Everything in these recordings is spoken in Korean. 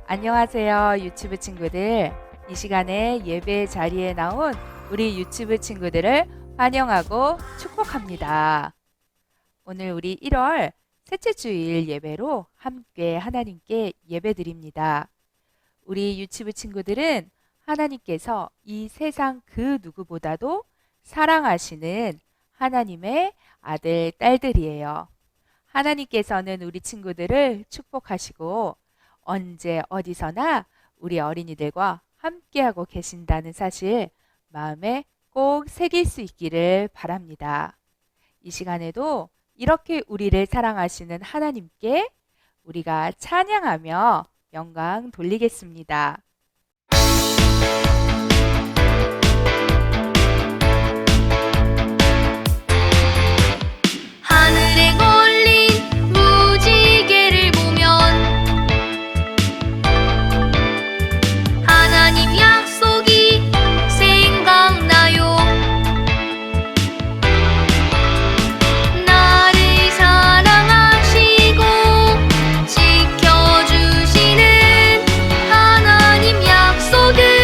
안녕하세요, 유튜브 친구들. 이 시간에 예배 자리에 나온 우리 유튜브 친구들을 환영하고 축복합니다. 오늘 우리 1월 셋째 주일 예배로 함께 하나님께 예배드립니다. 우리 유튜브 친구들은 하나님께서 이 세상 그 누구보다도 사랑하시는 하나님의 아들, 딸들이에요. 하나님께서는 우리 친구들을 축복하시고 언제 어디서나 우리 어린이들과 함께하고 계신다는 사실 마음에 꼭 새길 수 있기를 바랍니다. 이 시간에도 이렇게 우리를 사랑하시는 하나님께 우리가 찬양하며 영광 돌리겠습니다. 하늘에 걸린 무지개를 보면 하나님 약속이 생각나요. 나를 사랑하시고 지켜주시는 하나님 약속을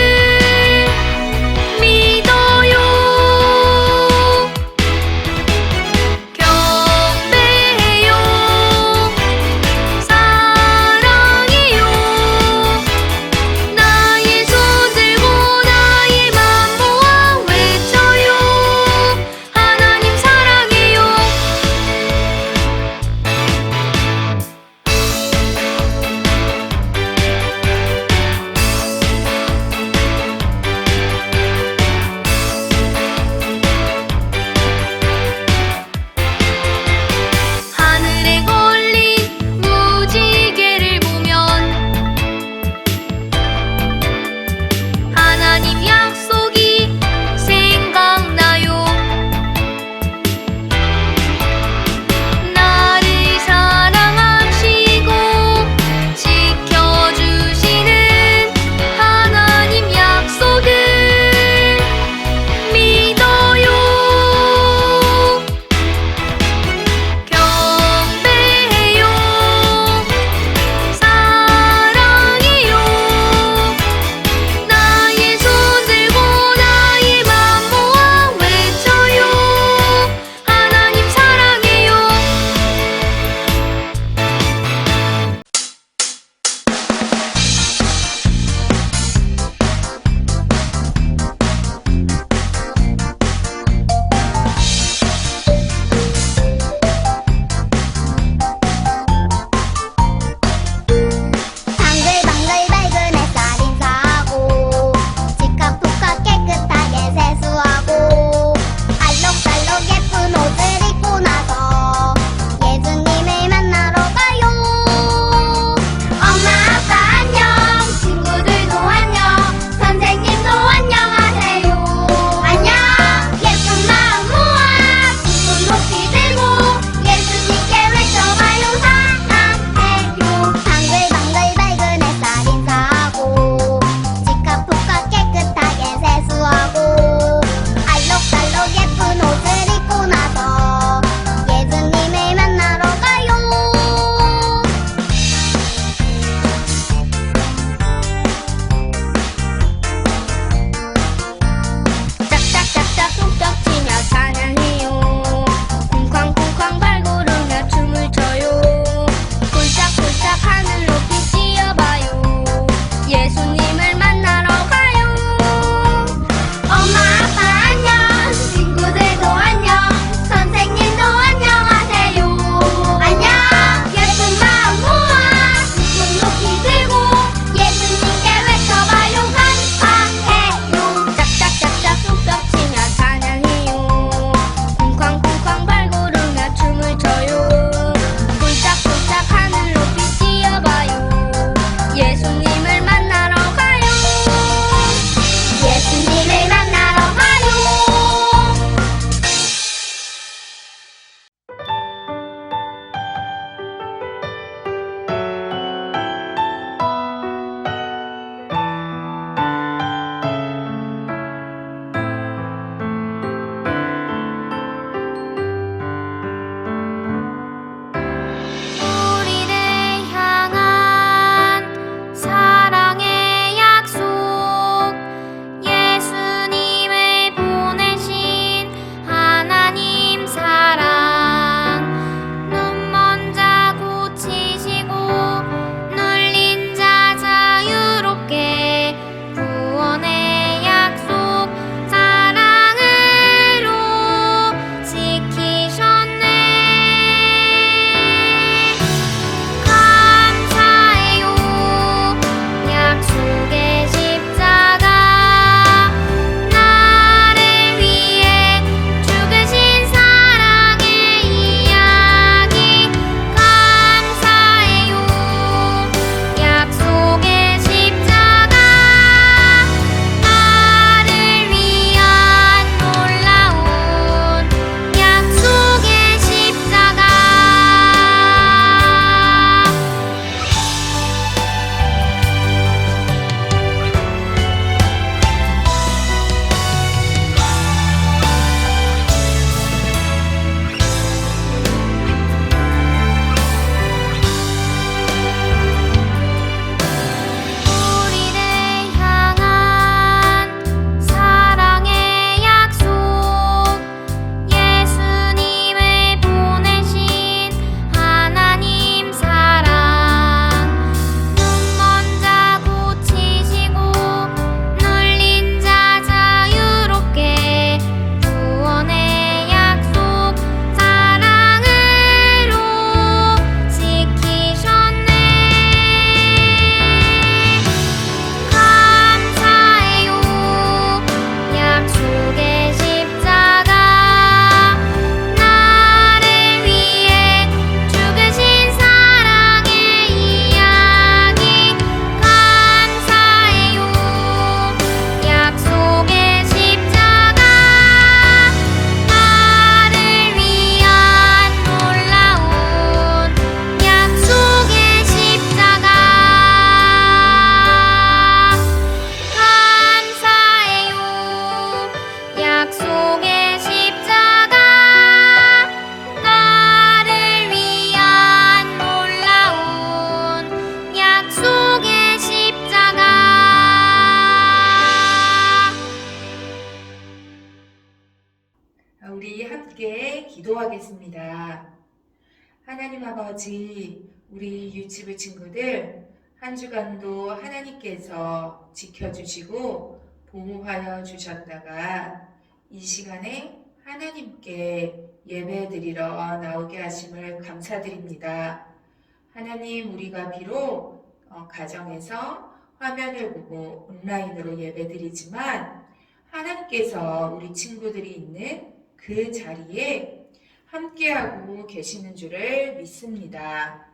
기도하겠습니다. 하나님 아버지, 우리 유치부 친구들 한 주간도 하나님께서 지켜주시고 보호하여 주셨다가 이 시간에 하나님께 예배드리러 나오게 하심을 감사드립니다. 하나님, 우리가 비록 가정에서 화면을 보고 온라인으로 예배드리지만 하나님께서 우리 친구들이 있는 그 자리에 함께하고 계시는 줄을 믿습니다.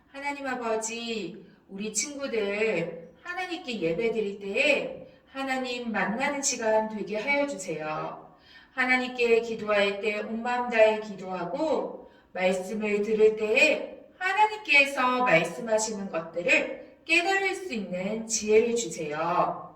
하나님 아버지, 우리 친구들 하나님께 예배드릴 때에 하나님 만나는 시간 되게 하여 주세요. 하나님께 기도할 때 온 마음 다해 기도하고 말씀을 들을 때에 하나님께서 말씀하시는 것들을 깨달을 수 있는 지혜를 주세요.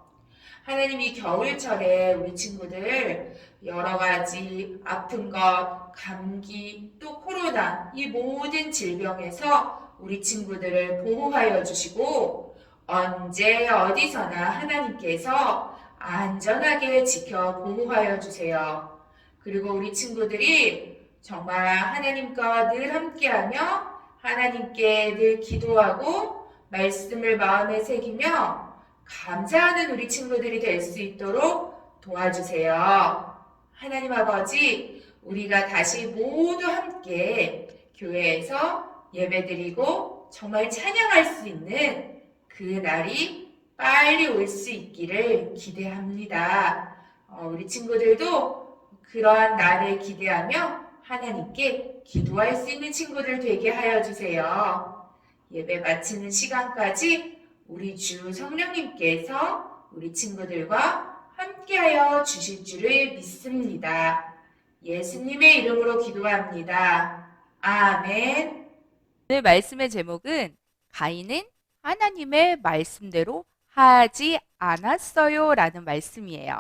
하나님이 겨울철에 우리 친구들 여러 가지 아픈 것, 감기, 또 코로나 이 모든 질병에서 우리 친구들을 보호하여 주시고 언제 어디서나 하나님께서 안전하게 지켜 보호하여 주세요. 그리고 우리 친구들이 정말 하나님과 늘 함께하며 하나님께 늘 기도하고 말씀을 마음에 새기며 감사하는 우리 친구들이 될 수 있도록 도와주세요. 하나님 아버지, 우리가 다시 모두 함께 교회에서 예배드리고 정말 찬양할 수 있는 그 날이 빨리 올 수 있기를 기대합니다. 우리 친구들도 그러한 날을 기대하며 하나님께 기도할 수 있는 친구들 되게 하여 주세요. 예배 마치는 시간까지 우리 주 성령님께서 우리 친구들과 함께하여 주실 줄을 믿습니다. 예수님의 이름으로 기도합니다. 아멘. 오늘 말씀의 제목은 가인은 하나님의 말씀대로 하지 않았어요 라는 말씀이에요.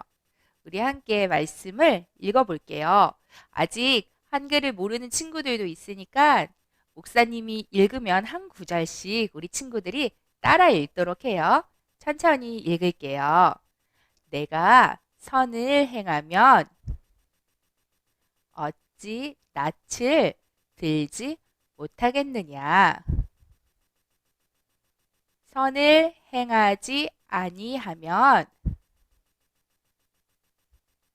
우리 함께 말씀을 읽어볼게요. 아직 한글을 모르는 친구들도 있으니까 목사님이 읽으면 한 구절씩 우리 친구들이 따라 읽도록 해요. 천천히 읽을게요. 내가 선을 행하면 어찌 낯을 들지 못하겠느냐. 선을 행하지 아니하면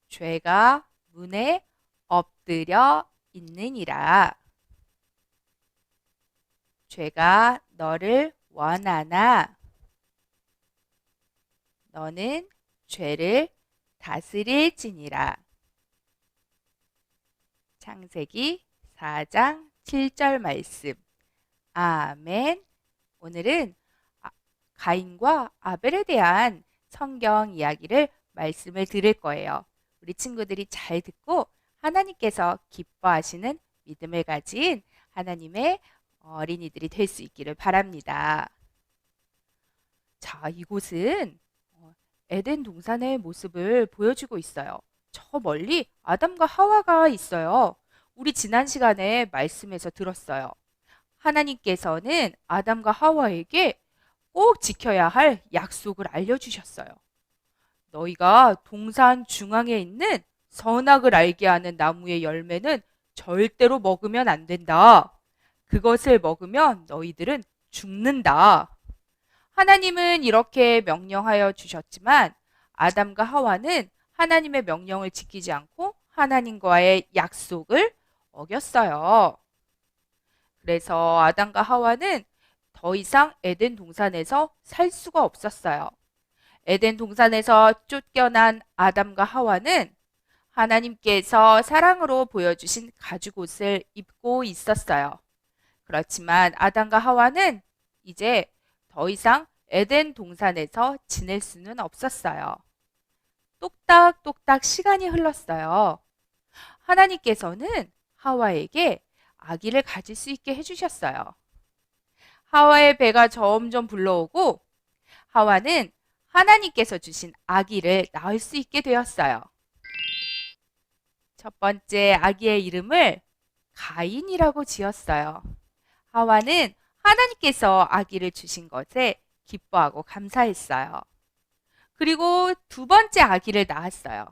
죄가 문에 엎드려 있느니라. 죄가 너를 원하나 너는 죄를 다스릴지니라. 창세기 4장 7절 말씀. 아멘. 오늘은 가인과 아벨에 대한 성경 이야기를 말씀을 들을 거예요. 우리 친구들이 잘 듣고 하나님께서 기뻐하시는 믿음을 가진 하나님의 어린이들이 될 수 있기를 바랍니다. 자, 이곳은 에덴 동산의 모습을 보여주고 있어요. 저 멀리 아담과 하와가 있어요. 우리 지난 시간에 말씀에서 들었어요. 하나님께서는 아담과 하와에게 꼭 지켜야 할 약속을 알려주셨어요. 너희가 동산 중앙에 있는 선악을 알게 하는 나무의 열매는 절대로 먹으면 안 된다. 그것을 먹으면 너희들은 죽는다. 하나님은 이렇게 명령하여 주셨지만 아담과 하와는 하나님의 명령을 지키지 않고 하나님과의 약속을 어겼어요. 그래서 아담과 하와는 더 이상 에덴 동산에서 살 수가 없었어요. 에덴 동산에서 쫓겨난 아담과 하와는 하나님께서 사랑으로 보여주신 가죽옷을 입고 있었어요. 그렇지만 아담과 하와는 이제 더 이상 에덴 동산에서 지낼 수는 없었어요. 똑딱똑딱 시간이 흘렀어요. 하나님께서는 하와에게 아기를 가질 수 있게 해주셨어요. 하와의 배가 점점 불러오고 하와는 하나님께서 주신 아기를 낳을 수 있게 되었어요. 첫 번째 아기의 이름을 가인이라고 지었어요. 하와는 하나님께서 아기를 주신 것에 기뻐하고 감사했어요. 그리고 두 번째 아기를 낳았어요.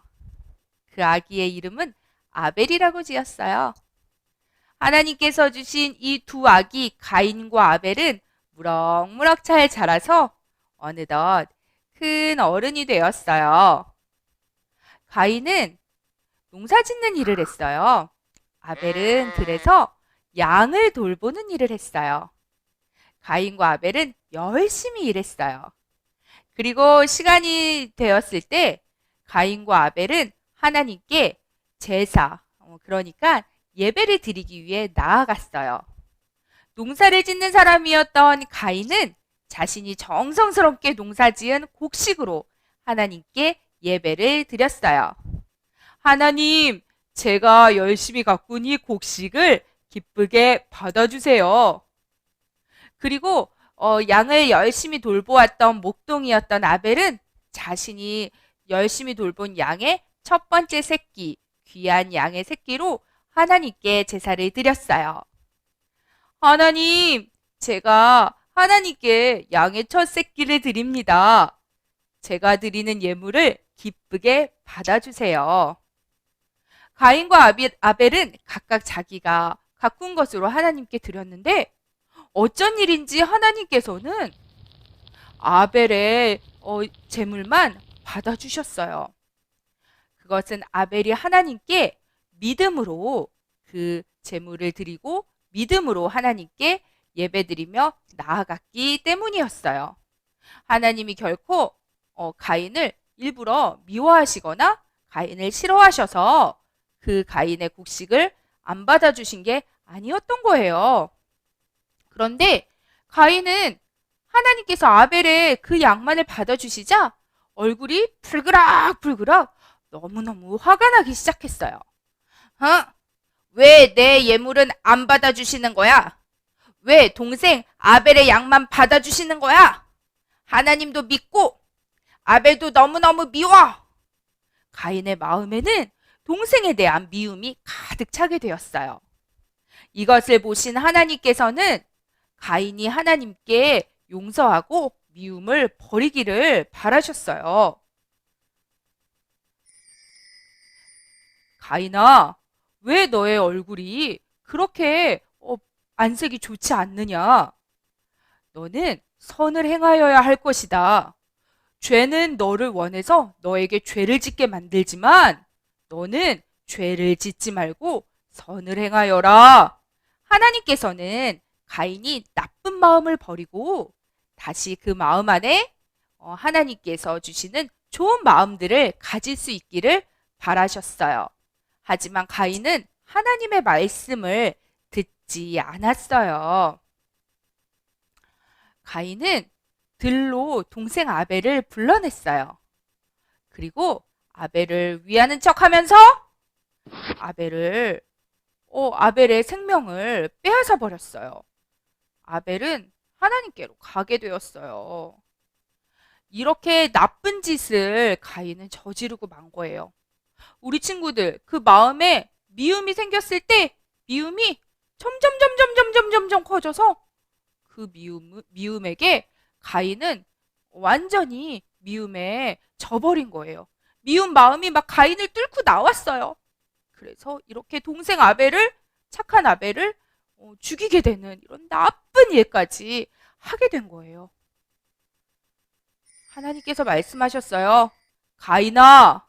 그 아기의 이름은 아벨이라고 지었어요. 하나님께서 주신 이 두 아기 가인과 아벨은 무럭무럭 잘 자라서 어느덧 큰 어른이 되었어요. 가인은 농사 짓는 일을 했어요. 아벨은 들에서 양을 돌보는 일을 했어요. 가인과 아벨은 열심히 일했어요. 그리고 시간이 되었을 때 가인과 아벨은 하나님께 제사, 그러니까 예배를 드리기 위해 나아갔어요. 농사를 짓는 사람이었던 가인은 자신이 정성스럽게 농사지은 곡식으로 하나님께 예배를 드렸어요. 하나님, 제가 열심히 가꾼 이 곡식을 기쁘게 받아주세요. 그리고 양을 열심히 돌보았던 목동이었던 아벨은 자신이 열심히 돌본 양의 첫 번째 새끼, 귀한 양의 새끼로 하나님께 제사를 드렸어요. 하나님, 제가 하나님께 양의 첫 새끼를 드립니다. 제가 드리는 예물을 기쁘게 받아주세요. 가인과 아벨은 각각 자기가 가꾼 것으로 하나님께 드렸는데 어쩐 일인지 하나님께서는 아벨의 제물만 받아주셨어요. 그것은 아벨이 하나님께 믿음으로 그 제물을 드리고 믿음으로 하나님께 예배드리며 나아갔기 때문이었어요. 하나님이 결코 가인을 일부러 미워하시거나 가인을 싫어하셔서 그 가인의 곡식을 안 받아주신 게 아니었던 거예요. 그런데 가인은 하나님께서 아벨의 그 양만을 받아주시자 얼굴이 불그락불그락 너무너무 화가 나기 시작했어요. 왜 내 예물은 안 받아주시는 거야? 왜 동생 아벨의 양만 받아주시는 거야? 하나님도 믿고 아벨도 너무너무 미워. 가인의 마음에는 동생에 대한 미움이 가득 차게 되었어요. 이것을 보신 하나님께서는 가인이 하나님께 용서하고 미움을 버리기를 바라셨어요. 가인아, 왜 너의 얼굴이 그렇게 안색이 좋지 않느냐? 너는 선을 행하여야 할 것이다. 죄는 너를 원해서 너에게 죄를 짓게 만들지만 너는 죄를 짓지 말고 선을 행하여라. 하나님께서는 가인이 나쁜 마음을 버리고 다시 그 마음 안에 하나님께서 주시는 좋은 마음들을 가질 수 있기를 바라셨어요. 하지만 가인은 하나님의 말씀을 듣지 않았어요. 가인은 들로 동생 아벨을 불러냈어요. 그리고 아벨을 위하는 척하면서 아벨의 생명을 빼앗아 버렸어요. 아벨은 하나님께로 가게 되었어요. 이렇게 나쁜 짓을 가인은 저지르고 만 거예요. 우리 친구들, 그 마음에 미움이 생겼을 때 미움이 점점 커져서 그 미움에게 가인은 완전히 미움에 져버린 거예요. 미운 마음이 막 가인을 뚫고 나왔어요. 그래서 이렇게 동생 착한 아벨을 죽이게 되는 이런 나쁜 일까지 하게 된 거예요. 하나님께서 말씀하셨어요. 가인아,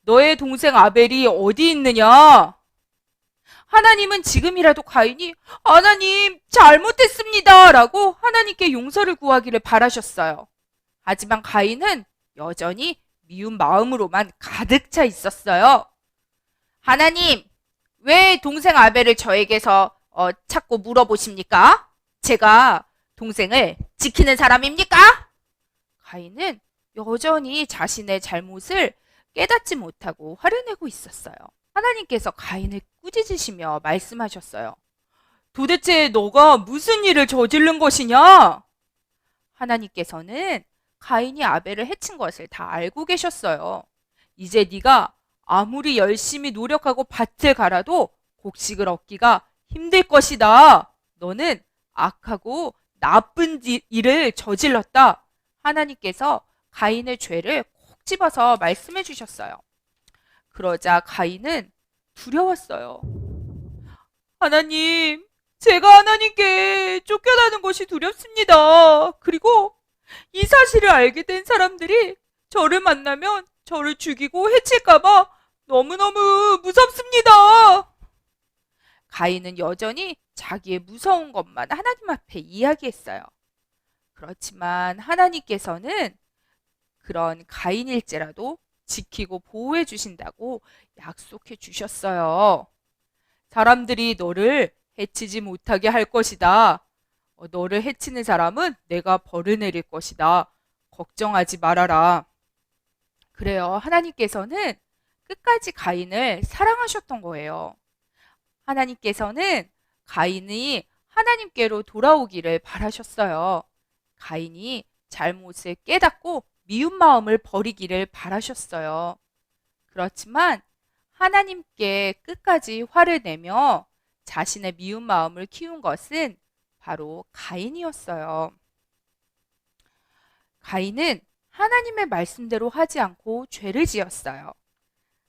너의 동생 아벨이 어디 있느냐? 하나님은 지금이라도 가인이 하나님 잘못했습니다 라고 하나님께 용서를 구하기를 바라셨어요. 하지만 가인은 여전히 미운 마음으로만 가득 차 있었어요. 하나님, 왜 동생 아벨을 저에게서 자꾸 물어보십니까? 제가 동생을 지키는 사람입니까? 가인은 여전히 자신의 잘못을 깨닫지 못하고 화를 내고 있었어요. 하나님께서 가인을 꾸짖으시며 말씀하셨어요. 도대체 너가 무슨 일을 저지른 것이냐? 하나님께서는 가인이 아벨을 해친 것을 다 알고 계셨어요. 이제 네가 아무리 열심히 노력하고 밭을 갈아도 곡식을 얻기가 힘들 것이다. 너는 악하고 나쁜 일을 저질렀다. 하나님께서 가인의 죄를 콕 집어서 말씀해 주셨어요. 그러자 가인은 두려웠어요. 하나님, 제가 하나님께 쫓겨나는 것이 두렵습니다. 그리고 이 사실을 알게 된 사람들이 저를 만나면 저를 죽이고 해칠까봐 너무너무 무섭습니다. 가인은 여전히 자기의 무서운 것만 하나님 앞에 이야기했어요. 그렇지만 하나님께서는 그런 가인일지라도 지키고 보호해 주신다고 약속해 주셨어요. 사람들이 너를 해치지 못하게 할 것이다. 너를 해치는 사람은 내가 벌을 내릴 것이다. 걱정하지 말아라. 그래요. 하나님께서는 끝까지 가인을 사랑하셨던 거예요. 하나님께서는 가인이 하나님께로 돌아오기를 바라셨어요. 가인이 잘못을 깨닫고 미운 마음을 버리기를 바라셨어요. 그렇지만 하나님께 끝까지 화를 내며 자신의 미운 마음을 키운 것은 바로 가인이었어요. 가인은 하나님의 말씀대로 하지 않고 죄를 지었어요.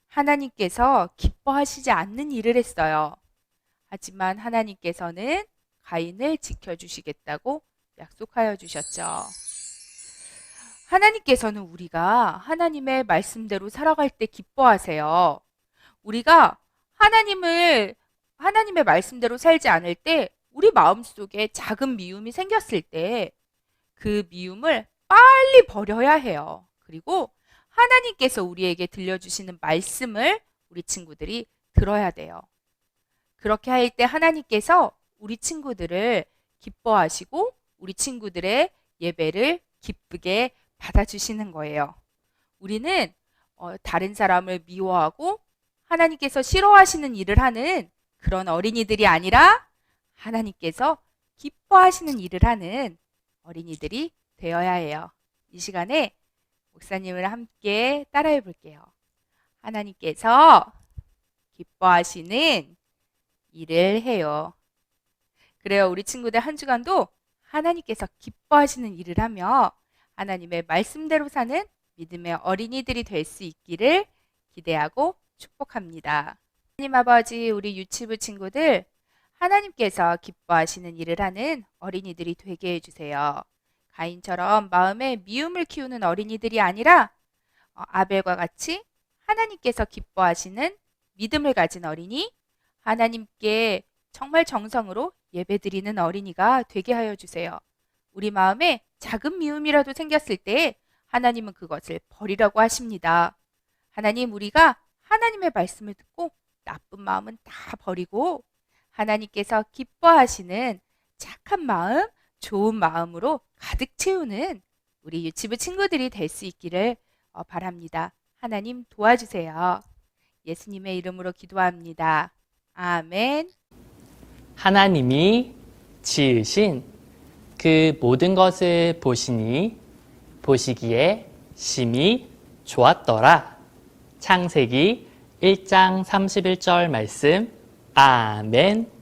하나님께서 기뻐하시지 않는 일을 했어요. 하지만 하나님께서는 가인을 지켜주시겠다고 약속하여 주셨죠. 하나님께서는 우리가 하나님의 말씀대로 살아갈 때 기뻐하세요. 우리가 하나님의 말씀대로 살지 않을 때 우리 마음속에 작은 미움이 생겼을 때 그 미움을 빨리 버려야 해요. 그리고 하나님께서 우리에게 들려주시는 말씀을 우리 친구들이 들어야 돼요. 그렇게 할 때 하나님께서 우리 친구들을 기뻐하시고 우리 친구들의 예배를 기쁘게 받아주시는 거예요. 우리는 다른 사람을 미워하고 하나님께서 싫어하시는 일을 하는 그런 어린이들이 아니라 하나님께서 기뻐하시는 일을 하는 어린이들이 되어야 해요. 이 시간에 목사님을 함께 따라해 볼게요. 하나님께서 기뻐하시는 일을 해요. 그래요. 우리 친구들 한 주간도 하나님께서 기뻐하시는 일을 하며 하나님의 말씀대로 사는 믿음의 어린이들이 될 수 있기를 기대하고 축복합니다. 하나님 아버지, 우리 유치부 친구들 하나님께서 기뻐하시는 일을 하는 어린이들이 되게 해주세요. 가인처럼 마음에 미움을 키우는 어린이들이 아니라 아벨과 같이 하나님께서 기뻐하시는 믿음을 가진 어린이, 하나님께 정말 정성으로 예배드리는 어린이가 되게 하여 주세요. 우리 마음에 작은 미움이라도 생겼을 때 하나님은 그것을 버리라고 하십니다. 하나님, 우리가 하나님의 말씀을 듣고 나쁜 마음은 다 버리고 하나님께서 기뻐하시는 착한 마음, 좋은 마음으로 가득 채우는 우리 유치부 친구들이 될 수 있기를 바랍니다. 하나님 도와주세요. 예수님의 이름으로 기도합니다. 아멘. 하나님이 지으신 그 모든 것을 보시니 보시기에 심히 좋았더라. 창세기 1장 31절 말씀. 아멘.